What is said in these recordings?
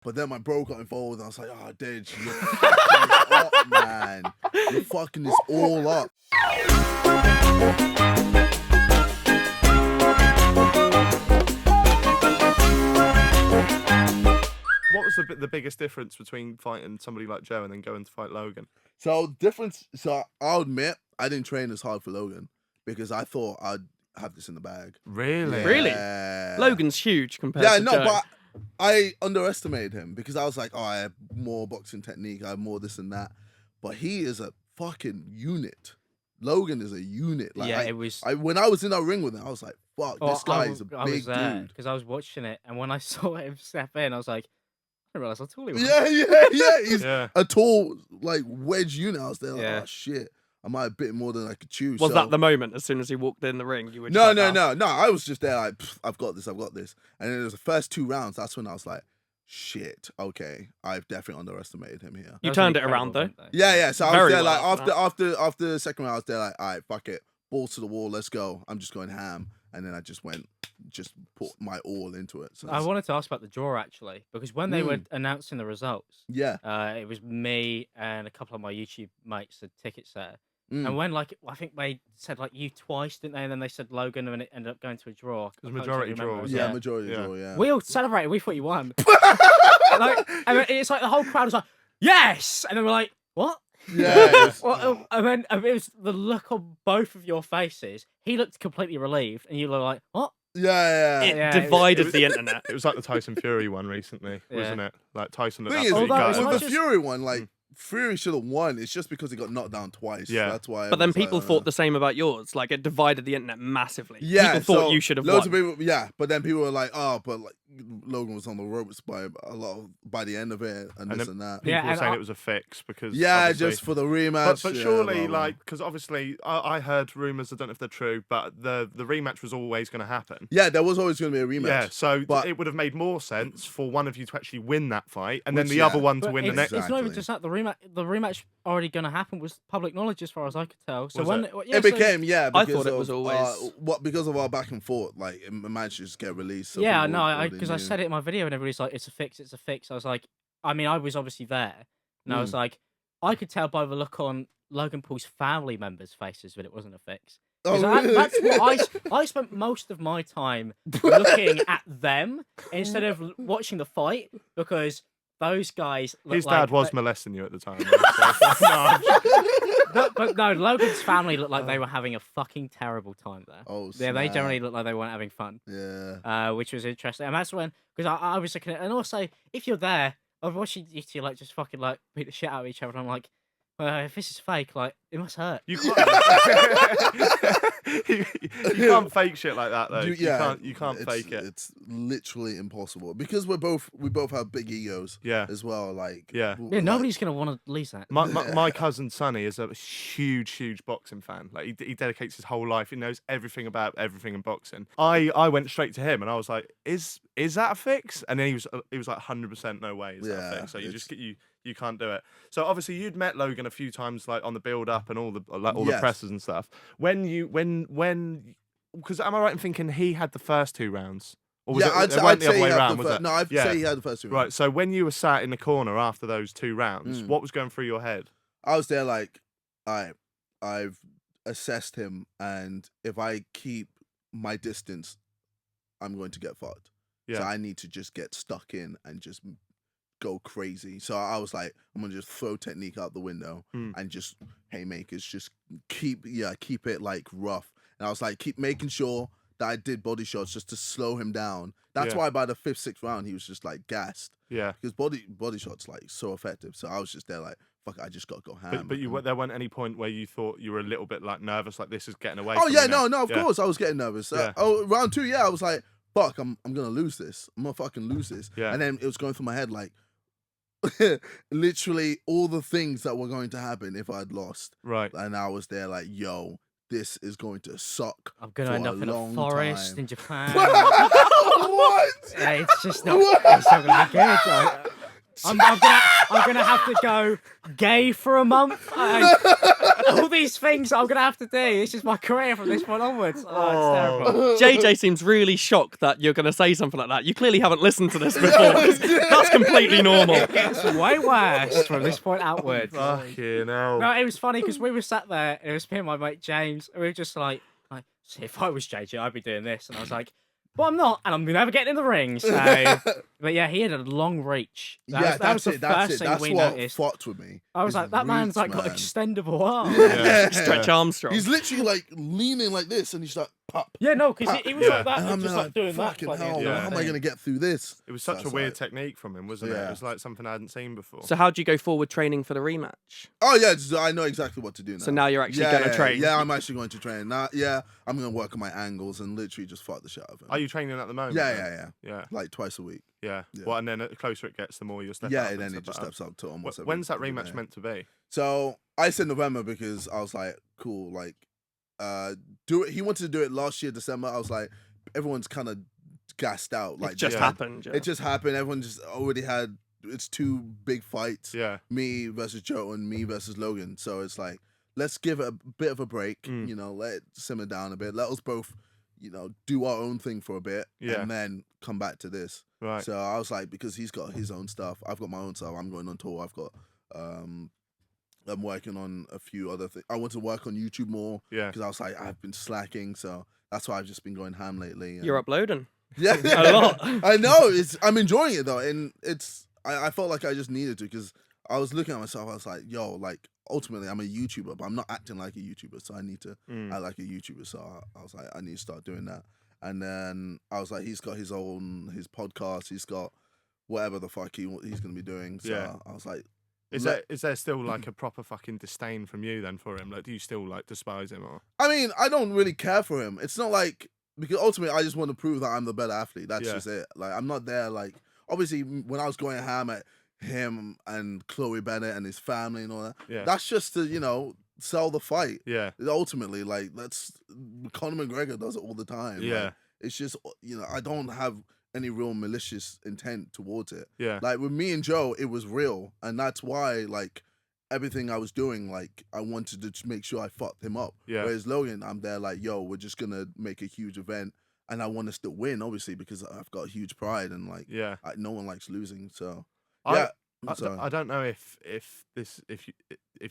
But then my bro got involved, and I was like, oh, dude, you're fucking this up, man. You're fucking this all up. What was the biggest difference between fighting somebody like Joe and then going to fight Logan? So I'll admit, I didn't train as hard for Logan because I thought I'd have this in the bag. Really? Yeah. Really? Logan's huge compared to Joe. But I underestimated him because I was like, oh, I have more boxing technique, I have more this and that. But he is a fucking unit. Logan is a unit. Like, yeah, it was. when I was in that ring with him, I was like, fuck, this guy is a big dude. Because I was watching it, and when I saw him step in, I was like, I didn't realize how tall he was. Yeah. He's a tall, like, wedge unit. I was there like, oh, shit. I might have bit more than I could chew. Was that the moment, as soon as he walked in the ring, you were No. I was just there like, I've got this. And then it was the first 2 rounds. That's when I was like, shit, okay, I've definitely underestimated him here. You turned it around, though. Yeah. So I was there like, after the second round, I was there like, all right, fuck it. Balls to the wall, let's go. I'm just going ham. And then I just put my all into it. So I wanted to ask about the draw, actually, because when they were announcing the results, it was me and a couple of my YouTube mates had tickets there. And when, like, I think they said, like, you twice, didn't they? And then they said Logan, and it ended up going to a draw. It was majority draw. Yeah, majority draw, yeah. We all celebrated. We thought you won. And it's like the whole crowd was like, yes! And then we're like, what? Yeah. And then it was the look on both of your faces. He looked completely relieved, and you were like, what? Yeah. Yeah, It divided the internet. It was like the Tyson Fury one recently, wasn't it? Like Tyson looked Thing is, absolutely gutted. with the Fury one, like, Fury should have won. It's just because he got knocked down twice. Yeah. That's why. But then people thought the same about yours. Like, it divided the internet massively. Yeah. People thought you should have loads won. of people, yeah. But then people were like, oh, but like Logan was on the ropes by the end of it and this and that. People were saying it was a fix because just for the rematch. But surely, like, because obviously I heard rumors. I don't know if they're true, but the rematch was always going to happen. Yeah, there was always going to be a rematch. Yeah, so it would have made more sense for one of you to actually win that fight, and then the other one to win the next. It's not even just that. The rematch already going to happen was public knowledge as far as I could tell. So it became I thought it was always because of our back and forth. Like, it managed to just get released. So yeah, no, because I said it in my video, and everybody's like, "It's a fix, it's a fix." I was like, I mean, I was obviously there, and I was like, I could tell by the look on Logan Paul's family members' faces that it wasn't a fix. Really? That's what I spent most of my time looking at them instead of watching the fight, because those guys. His dad was molesting you at the time. But no, Logan's family looked like they were having a fucking terrible time there. Oh, yeah, they generally looked like they weren't having fun. Yeah. Which was interesting, and that's when, because I was looking at, and also if you're there, I was watching you two like just fucking like beat the shit out of each other, and I'm like, well, if this is fake, like, it must hurt. You can't, you can't fake shit like that, though. You can't fake it. It's literally impossible because we both have big egos. Yeah. As well, like. Yeah. Nobody's gonna want to lose that. My cousin Sonny is a huge boxing fan. Like, he dedicates his whole life. He knows everything about everything in boxing. I went straight to him and I was like, "Is that a fix?" And then he was like, "100% no way is that a fix." So you can't do it. So obviously you'd met Logan a few times, like on the build up and all the presses and stuff. When because am I right in thinking he had the first 2 rounds? Or was I'd the say other way he had around, the was first. it? No, I'd say he had the first 2 rounds. Right. So when you were sat in the corner after those 2 rounds, what was going through your head? I was there like, I've assessed him, and if I keep my distance, I'm going to get fucked. Yeah. So I need to just get stuck in and just go crazy. So I was like, I'm gonna just throw technique out the window and just haymakers, just keep it like rough. And I was like, keep making sure that I did body shots just to slow him down. That's why by the 5th, 6th round he was just like gassed. Yeah, because body shots like so effective. So I was just there like, fuck, I just gotta go ham. But there weren't any point where you thought you were a little bit like nervous, like this is getting away. Oh from yeah, me now. no, of course I was getting nervous. Round 2, I was like, fuck, I'm gonna lose this. I'm gonna fucking lose this. Yeah. And then it was going through my head like, literally all the things that were going to happen if I'd lost. Right. And I was there like, yo, this is going to suck. I'm gonna end up in a forest in Japan. What? Yeah, it's just not. It's not gonna be good. I'm I'm going to have to go gay for a month. All these things I'm going to have to do. This is my career from this point onwards. Oh, it's terrible. JJ seems really shocked that you're going to say something like that. You clearly haven't listened to this before. That's completely normal. It's way worse from this point outwards. Fucking hell. No, it was funny because we were sat there. It was me and my mate James. And we were just like, see, if I was JJ, I'd be doing this. And I was like, well, I'm not, and I'm never getting in the ring. So, but yeah, he had a long reach. That was the first thing we noticed. Fucked with me. I was like, that man's like got extendable arms. Stretch Armstrong. He's literally like leaning like this, and he's like, pop. Yeah, no, because he was like that, and I'm just like doing that. Fucking hell, how am I gonna get through this? It was such a weird technique from him, wasn't it? It was like something I hadn't seen before. So how do you go forward training for the rematch? Oh yeah, I know exactly what to do now. So now you're actually going to train? Yeah, I'm actually going to train. Now, I'm going to work on my angles and literally just fuck the shit out of him. Are you training at the moment? Yeah. Like twice a week. Yeah. Well, and then the closer it gets, the more you'll step up. Yeah, and then it just steps up to almost When's that rematch meant to be? So I said November because I was like, cool, like, do it. He wanted to do it last year, December. I was like, everyone's kind of gassed out. Like, it just happened. Yeah. It just happened. Everyone just already had. It's two big fights. Yeah. Me versus Joe and me versus Logan. So it's like, let's give it a bit of a break. You know, let it simmer down a bit. Let us both, you know, do our own thing for a bit. Yeah. And then come back to this. Right. So I was like, because he's got his own stuff. I've got my own stuff. I'm going on tour. I've got, I'm working on a few other things. I want to work on YouTube more. Yeah. Because I was like, I've been slacking. So that's why I've just been going ham lately. And... You're uploading. Yeah. A lot. I know. I'm enjoying it though. And I felt like I just needed to because I was looking at myself. I was like, yo, like, ultimately, I'm a YouTuber, but I'm not acting like a YouTuber. So I need to act like a YouTuber. So I was like, I need to start doing that. And then I was like, he's got his podcast. He's got whatever the fuck he's going to be doing. So I was like, is there still like a proper fucking disdain from you then for him? Like, do you still like despise him or? I mean, I don't really care for him. It's not like, because ultimately I just want to prove that I'm the better athlete. That's just it. Like, I'm not there. Like, obviously when I was going ham at him and Chloe Bennett and his family and all that, that's just to, you know, sell the fight. Yeah. Ultimately, like, that's Conor McGregor does it all the time. Yeah. Like, it's just, you know, I don't have any real malicious intent towards it. Yeah. Like with me and Joe, it was real. And that's why, like, everything I was doing, like, I wanted to make sure I fucked him up. Yeah. Whereas Logan, I'm there like, yo, we're just gonna make a huge event. And I want us to win, obviously, because I've got huge pride and like, no one likes losing. So I don't know if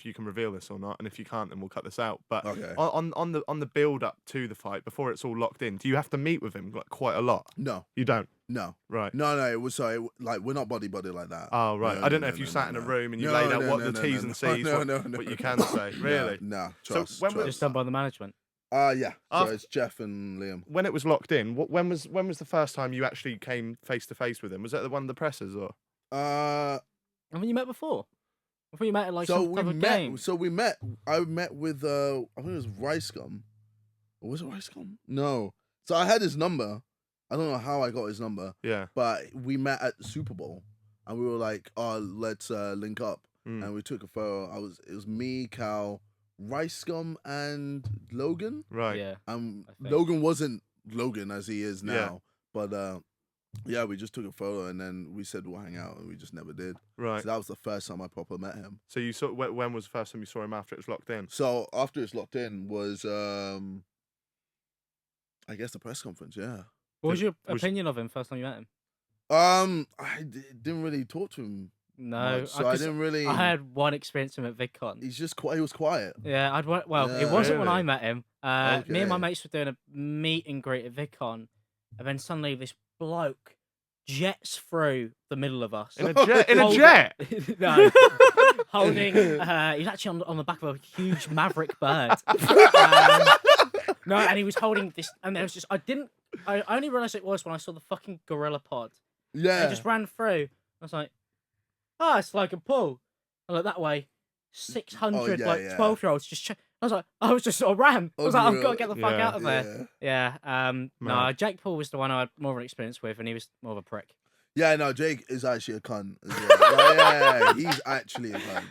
you can reveal this or not, and if you can't, then we'll cut this out. But on the build up to the fight, before it's all locked in, do you have to meet with him like quite a lot? No, you don't. No, right? No. It was like we're not buddy like that. Oh right, I don't know if you sat in a room and you laid out what the T's and C's, what you can say. Really? No. So when was just done by the management? Yeah. So it's Jeff and Liam. When it was locked in, when was the first time you actually came face to face with him? Was that the one of the pressers or? Haven't you met before? I thought you met at like some type of game. So we met. I met with I think it was Rice Gum. Or was it Rice Gum? No. So I had his number. I don't know how I got his number. Yeah. But we met at the Super Bowl, and we were like, "Oh, let's link up." And we took a photo. It was me, Cal, Rice Scum, and Logan. Right. Yeah. Logan wasn't Logan as he is now, but yeah, we just took a photo and then we said we'll hang out, and we just never did. Right. So that was the first time I properly met him. So you saw when was the first time you saw him after it was locked in? So after it's locked in was I guess the press conference. Yeah. What was your opinion of him first time you met him? I didn't really talk to him. No, much, so I didn't really. I had one experience with him at VidCon. He was quiet. Yeah, it wasn't when I met him. Me and my mates were doing a meet and greet at VidCon, and then suddenly this bloke jets through the middle of us in a jet. No, holding. He's actually on the back of a huge maverick bird. No, and he was holding this, and there was just I only realised it was when I saw the fucking gorilla pod. Yeah, he just ran through. I was like, oh, it's Logan Paul. I looked that way. 600 12-year-olds just. I was just sort of ran. I was like, I've got to get the fuck out of there. Yeah. No, Jake Paul was the one I had more of an experience with, and he was more of a prick. Yeah, no, Jake is actually a cunt as well. yeah, he's actually a cunt.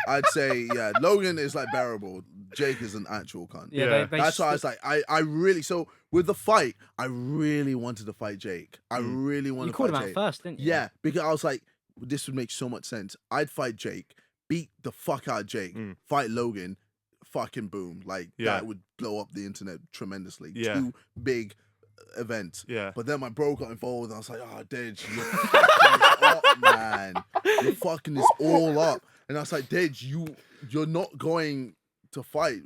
I'd say, yeah, Logan is like bearable. Jake is an actual cunt. Yeah, that's why I was like, I really, so with the fight, I really wanted to fight Jake. I really wanted to fight Jake. You called him out first, didn't you? Yeah, because I was like, this would make so much sense. I'd fight Jake, beat the fuck out of Jake, fight Logan, fucking boom. Like, that would blow up the internet tremendously. Yeah. 2 big events. Yeah. But then my bro got involved, and I was like, oh, Dej, you're fucking this up, man. You're fucking this all up. And I was like, Dej, you're not going to fight.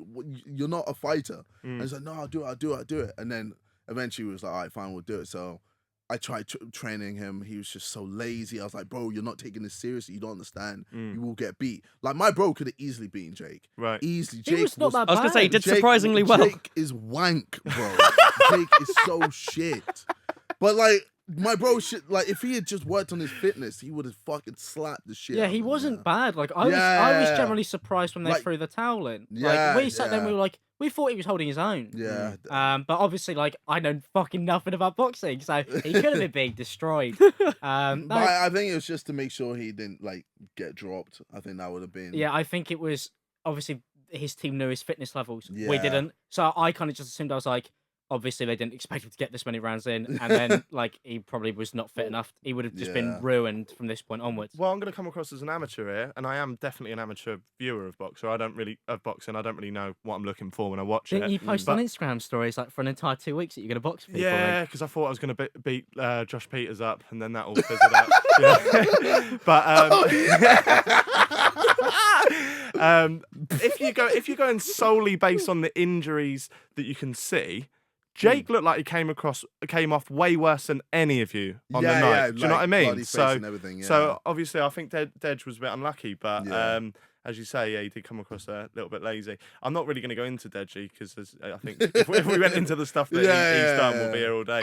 You're not a fighter. And he's like, no, I'll do it. And then eventually he was like, all right, fine, we'll do it. So I tried training him. He was just so lazy. I was like, bro, you're not taking this seriously. You don't understand. You will get beat. Like, my bro could have easily beaten Jake. Right. Easily. He was not that bad. I was going to say, he did surprisingly well. Jake is wank, bro. Jake is so shit. But, like, my bro, like, if he had just worked on his fitness, he would have fucking slapped the shit out Yeah, of he him, wasn't bad. Like, I was generally surprised when they Like, threw the towel in. yeah, Like, we sat there and we were like, we thought he was holding his own. Yeah. But obviously, like, I know fucking nothing about boxing, so he could have been being destroyed. But I think it was just to make sure he didn't, like, get dropped. I think that would have been... Yeah, I think it was, obviously, his team knew his fitness levels. We Yeah. didn't. So I kind of just assumed, I was like, obviously they didn't expect him to get this many rounds in, and then, like, he probably was not fit enough. He would have just been ruined from this point onwards. Well, I'm going to come across as an amateur here, and I am definitely an amateur viewer of boxing. I don't really know what I'm looking for when I watch Didn't it. you post on Instagram stories, like, for an entire 2 weeks that you're going to box people? Yeah, because I thought I was going to beat Josh Peters up, and then that all fizzled out. Yeah. But if you're going solely based on the injuries that you can see, Jake looked like he came off way worse than any of you on the night. Yeah, do you know what I mean? So obviously I think Dej was a bit unlucky, but as you say, yeah, he did come across a little bit lazy. I'm not really going to go into Deji because I think if we went into the stuff that he's done, we'll be here all day.